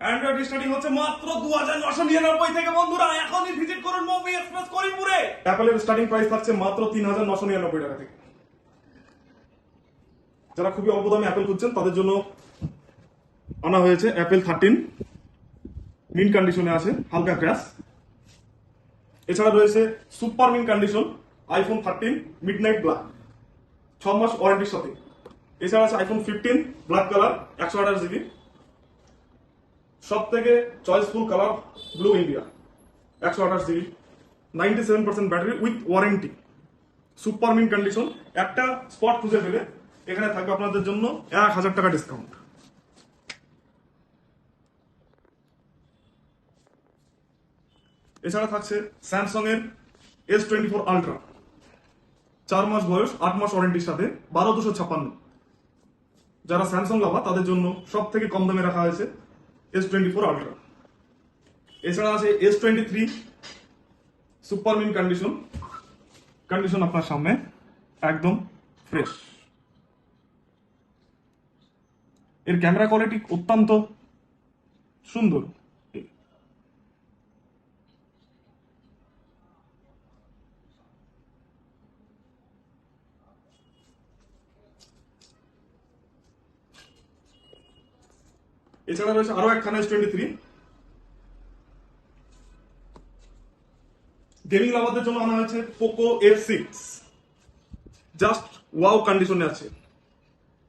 Android starting হচ্ছে মাত্র 2999 থেকে বন্ধুরা। এখনই ভিজিট করুন মুভি এক্সপ্রেস করিমপুরে। অ্যাপেলের স্টার্টিং প্রাইস থাকছে মাত্র 3999 টাকা থেকে। যারা খুবই অল্প দামে অ্যাপেল খুঁজছেন তাদের জন্য আনা হয়েছে অ্যাপেল 13, মিন কন্ডিশনে আছে, হালকা ক্র্যাশ। এছাড়া রয়েছে super mint condition iPhone 13 midnight black, 6 মাস ওয়ারেন্টির সাথে। এছাড়া আছে আইফোন 15 ব্ল্যাক কালার 128 জিবি, সব থেকে choiceful colour blue India 128 GB, 97% battery with warranty, super mint condition. একটা স্পট খুঁজে পেলে এখানে থাকবে আপনাদের জন্য 1000 টাকা ডিসকাউন্ট। এছাড়া থাকছে স্যামসাং এর S24 আলট্রা, 4 মাস বয়স 8 মাস ওয়ারেন্টির সাথে, 12256। যারা স্যামসাং লাভার তাদের জন্য সব থেকে কম দামে রাখা হয়েছে S24 আলট্রা। এছাড়া আছে S23 সুপার মিন কন্ডিশন আপনার সামনে একদম ফ্রেশ। এর ক্যামেরা কোয়ালিটি অত্যন্ত সুন্দর। এছাড়া রয়েছে আরো একখানা S23। গেমিং লাভারদের জন্য আনা হয়েছে পোকো F6, জাস্ট ওয়াও কন্ডিশনে আছে,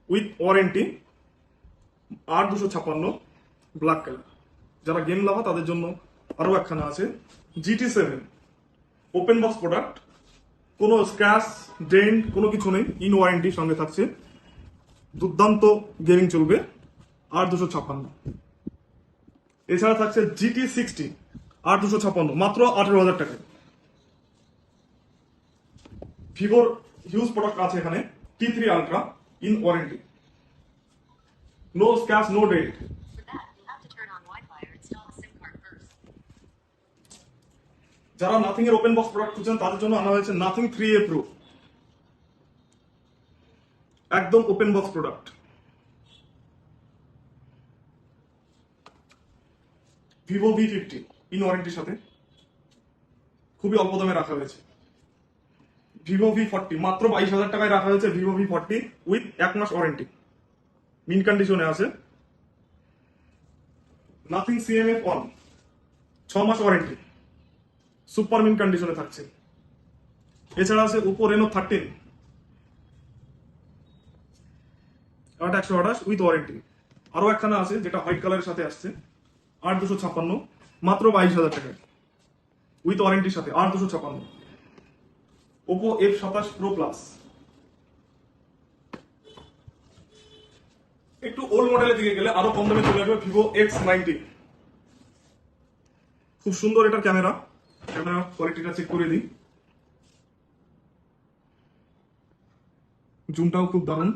উইথ ওয়ারেন্টি, 8256 ব্ল্যাক কালার। যারা গেম লাভার তাদের জন্য আরো একখানা আছে GT7, ওপেন বক্স প্রোডাক্ট, কোনো স্ক্র্যাচ ডেন্ট কোনো কিছু নেই, ইন ওয়ারেন্টি সঙ্গে থাকছে, দুর্দান্ত গেমিং চলবে, 8256। এছাড়া থাকছে GT60 8256, মাত্র 18,000 টাকায়। ভিভোর হিউজ প্রোডাক্ট আছে এখানে, T3 ultra in warranty, no scratch no dent. যারা নাথিং এর ওপেন বক্স প্রোডাক্ট খুঁজছেন তাদের জন্য আনা হয়েছে নাথিং 3A প্রো, একদম open box product. Vivo V50 in ওয়ারেন্টির সাথে, খুবই অল্প দামে রাখা হয়েছে। ভিভো V40 মাত্র 22,000 টাকায় রাখা হয়েছে, ভিভো V40 উইথ 1 মাস ওয়ারেন্টি, মিন কন্ডিশনে আছে। নাথিং CMF1 6 মাস ওয়ারেন্টি, সুপার মিন কন্ডিশনে থাকছে। এছাড়া আছে ওপো রেনো 13 128 উইথ ওয়ারেন্টি। আরো একখানা আছে যেটা হোয়াইট কালারের সাথে আসছে, 8256, মাত্র 22,000 টাকায় উইথ ওয়ারেন্টির সাথে, 8256। ওপো F27 প্রো প্লাস, একটু ওল্ড মডেলের দিকে গেলে আরো কম দামে চলে আসবে ভিভো X90। খুব সুন্দর এটা ক্যামেরা কোয়ালিটিটা চেক করে দিই, জুমটাও খুব দারুণ।